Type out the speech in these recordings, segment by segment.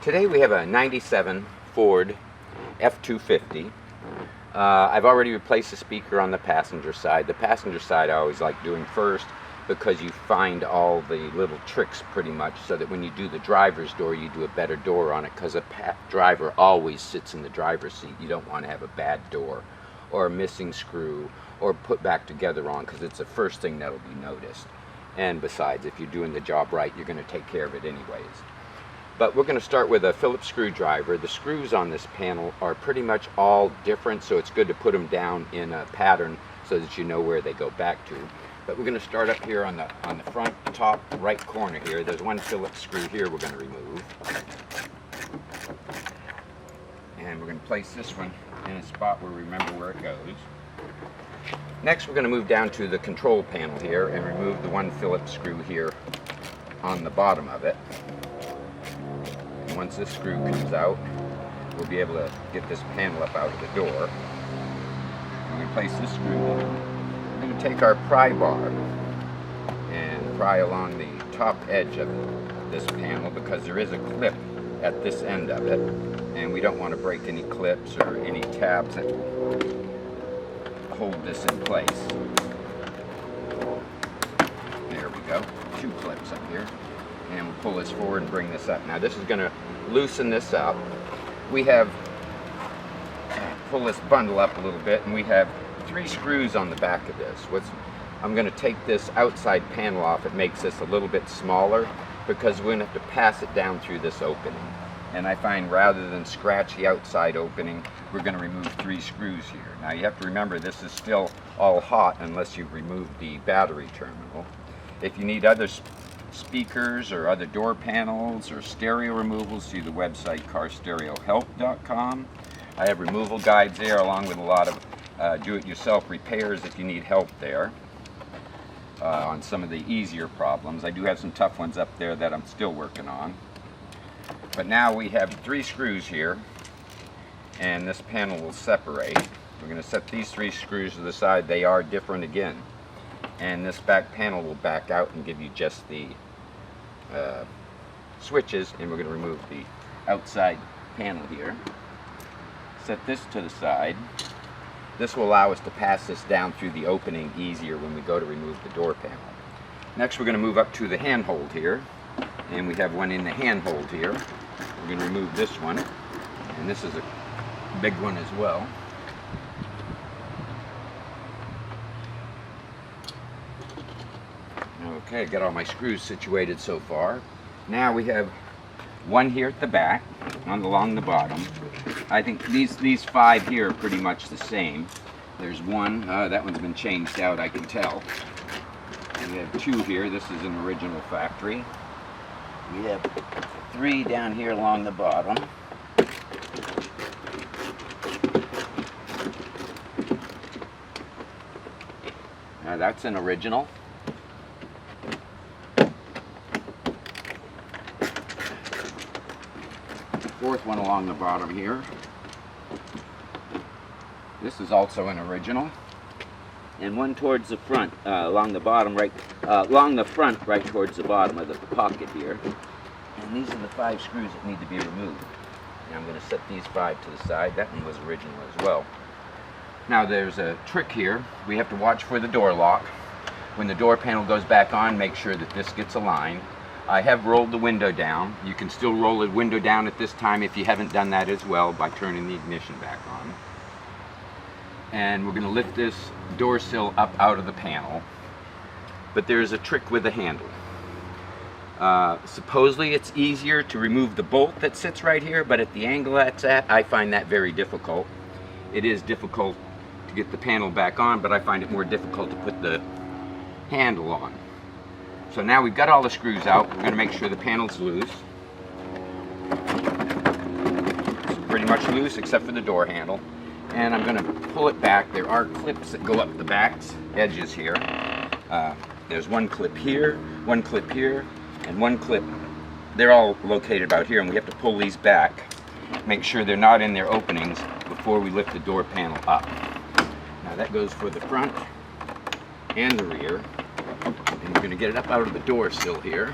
Today we have a 97 Ford F250. I've already replaced the speaker on the passenger side. The passenger side I always like doing first because you find all the little tricks pretty much, so that when you do the driver's door you do a better door on it, because a driver always sits in the driver's seat. You don't want to have a bad door or a missing screw or put back together wrong, because it's the first thing that'll be noticed. And besides, if you're doing the job right, you're going to take care of it anyways. But we're going to start with a Phillips screwdriver. The screws on this panel are pretty much all different, so it's good to put them down in a pattern so that you know where they go back to. But we're going to start up here on the front top right corner here. There's one Phillips screw here we're going to remove. And we're going to place this one in a spot where we remember where it goes. Next we're going to move down to the control panel here and remove the one Phillips screw here on the bottom of it. Once this screw comes out, we'll be able to get this panel up out of the door. We're going to place this screw in. We're going to take our pry bar and pry along the top edge of this panel, because there is a clip at this end of it, and we don't want to break any clips or any tabs that hold this in place. There we go. 2 clips up here. And we'll pull this forward and bring this up. Now this is going to loosen this up. We have, pull this bundle up a little bit, and we have 3 screws on the back of this. I'm going to take this outside panel off. It makes this a little bit smaller because we're going to have to pass it down through this opening. And I find rather than scratch the outside opening, we're going to remove 3 screws here. Now you have to remember, this is still all hot unless you've removed the battery terminal. If you need other speakers or other door panels or stereo removals, see the website carstereohelp.com. I have removal guides there, along with a lot of do-it-yourself repairs if you need help there on some of the easier problems. I do have some tough ones up there that I'm still working on. But now we have 3 screws here, and this panel will separate. We're going to set these 3 screws to the side. They are different again. And this back panel will back out and give you just the switches, and we're going to remove the outside panel here. Set this to the side. This will allow us to pass this down through the opening easier when we go to remove the door panel. Next we're going to move up to the handhold here, and we have one in the handhold here. We're going to remove this one, and this is a big one as well. Okay, got all my screws situated so far. Now we have one here at the back, along the bottom. I think these 5 here are pretty much the same. There's one, that one's been changed out, I can tell. We have 2 here. This is an original factory. We have 3 down here along the bottom. Now that's an original. Fourth one along the bottom here. This is also an original. And one towards the front, along the bottom, right, along the front, right towards the bottom of the pocket here. And these are the 5 screws that need to be removed. And I'm going to set these 5 to the side. That one was original as well. Now there's a trick here. We have to watch for the door lock. When the door panel goes back on, make sure that this gets aligned. I have rolled the window down. You can still roll the window down at this time if you haven't done that as well, by turning the ignition back on. And we're going to lift this door sill up out of the panel. But there's a trick with the handle. Supposedly it's easier to remove the bolt that sits right here, but at the angle that's at, I find that very difficult. It is difficult to get the panel back on, but I find it more difficult to put the handle on. So now we've got all the screws out. We're going to make sure the panel's loose. It's pretty much loose except for the door handle. And I'm going to pull it back. There are clips that go up the back edges here. There's one clip here, one clip here, and one clip. They're all located about here, and we have to pull these back. Make sure they're not in their openings before we lift the door panel up. Now that goes for the front and the rear. And we're going to get it up out of the door sill here.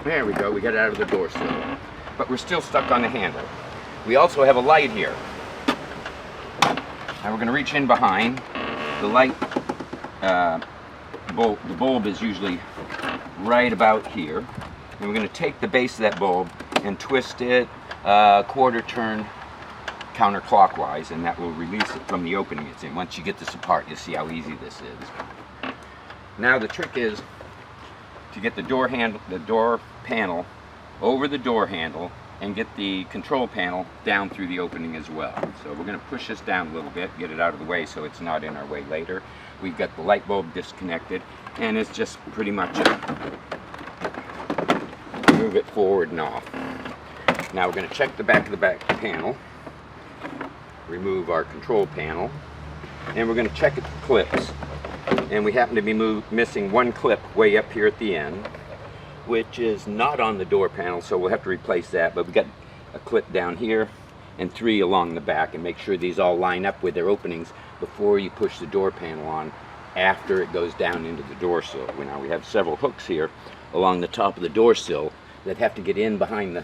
There we go, we got it out of the door sill. But we're still stuck on the handle. We also have a light here. Now we're going to reach in behind. The light bulb, the bulb is usually right about here. And we're going to take the base of that bulb and twist it quarter turn counterclockwise, and that will release it from the opening it's in. Once you get this apart, you'll see how easy this is. Now the trick is to get the door panel over the door handle and get the control panel down through the opening as well. So we're going to push this down a little bit, get it out of the way so it's not in our way later. We've got the light bulb disconnected, and it's just pretty much move it forward and off. Now we're going to check the back of the back panel, remove our control panel, and we're going to check the clips. And we happen to be missing one clip way up here at the end, which is not on the door panel, so we'll have to replace that. But we got a clip down here and 3 along the back, and make sure these all line up with their openings before you push the door panel on after it goes down into the door sill. Now we have several hooks here along the top of the door sill that have to get in behind the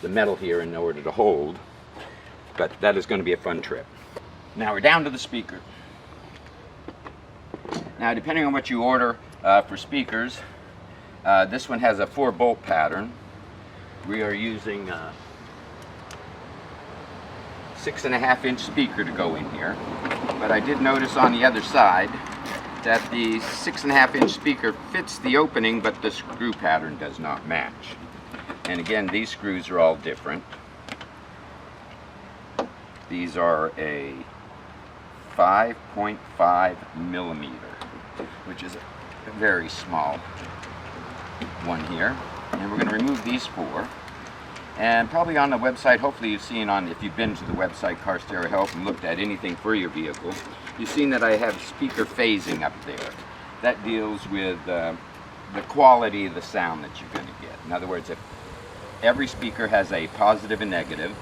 metal here in order to hold, but that is going to be a fun trip. Now we're down to the speaker. Now, depending on what you order for speakers, this one has a 4-bolt pattern. We are using 6.5-inch speaker to go in here, but I did notice on the other side that the 6.5-inch speaker fits the opening, but the screw pattern does not match. And again, these screws are all different. These are a 5.5 millimeter, which is a very small one here. And we're going to remove these 4. And probably on the website, hopefully you've seen if you've been to the website Car Stereo Help and looked at anything for your vehicle, you've seen that I have speaker phasing up there. That deals with the quality of the sound that you're going to get. In other words, if every speaker has a positive and negative,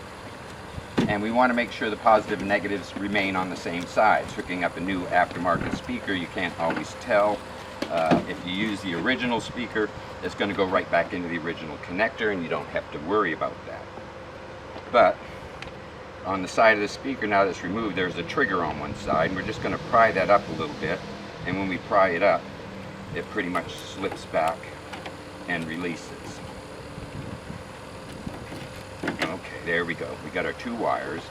and we want to make sure the positive and negatives remain on the same sides. Hooking up a new aftermarket speaker, you can't always tell. If you use the original speaker, it's going to go right back into the original connector, and you don't have to worry about that. But on the side of the speaker, now that's removed, there's a trigger on one side, and we're just going to pry that up a little bit. And when we pry it up, it pretty much slips back and releases. Okay, there we go. We got our 2 wires.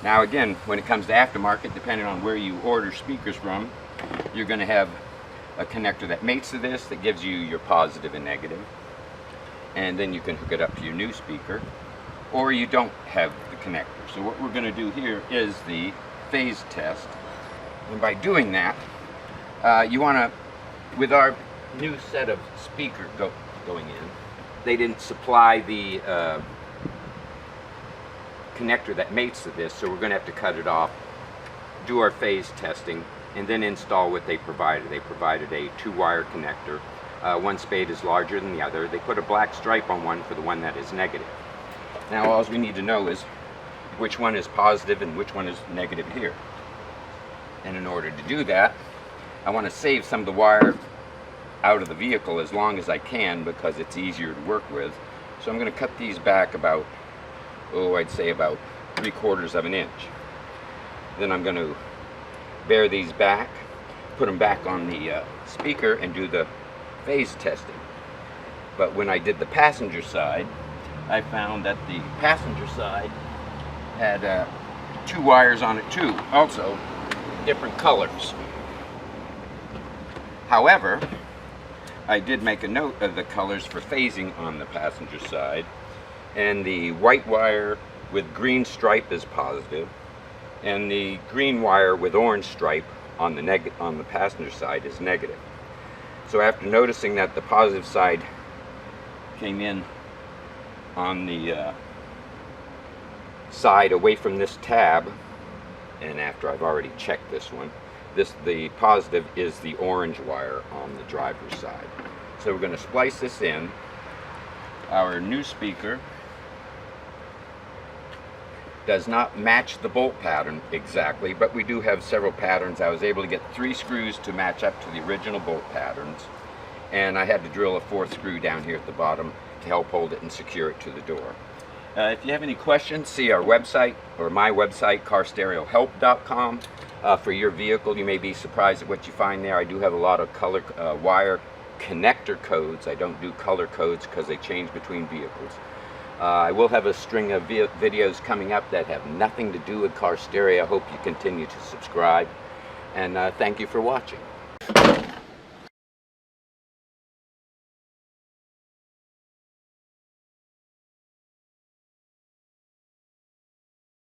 Now again, when it comes to aftermarket, depending on where you order speakers from, you're going to have a connector that mates to this that gives you your positive and negative. And then you can hook it up to your new speaker, or you don't have the connector. So what we're going to do here is the phase test. And by doing that, you want to, with our new set of speaker going in, they didn't supply the connector that mates to this, so we're going to have to cut it off, do our phase testing, and then install what they provided. They provided a 2-wire connector. One spade is larger than the other. They put a black stripe on one for the one that is negative. Now all we need to know is which one is positive and which one is negative here. And in order to do that, I want to save some of the wire out of the vehicle as long as I can, because it's easier to work with. So I'm going to cut these back about, I'd say about 3/4 of an inch. Then I'm going to bare these back, put them back on the speaker, and do the phase testing. But when I did the passenger side, I found that the passenger side had 2 wires on it too, also different colors. However, I did make a note of the colors for phasing on the passenger side, and the white wire with green stripe is positive, and the green wire with orange stripe on the passenger side is negative. So after noticing that the positive side came in on the side away from this tab, and after I've already checked this one, the positive is the orange wire on the driver's side. So we're going to splice this in. Our new speaker does not match the bolt pattern exactly, but we do have several patterns. I was able to get 3 screws to match up to the original bolt patterns, and I had to drill a 4th screw down here at the bottom to help hold it and secure it to the door. If you have any questions, see our website, or my website, carstereohelp.com. For your vehicle, you may be surprised at what you find there. I do have a lot of color wire connector codes. I don't do color codes because they change between vehicles. I will have a string of videos coming up that have nothing to do with car stereo. I hope you continue to subscribe, and thank you for watching.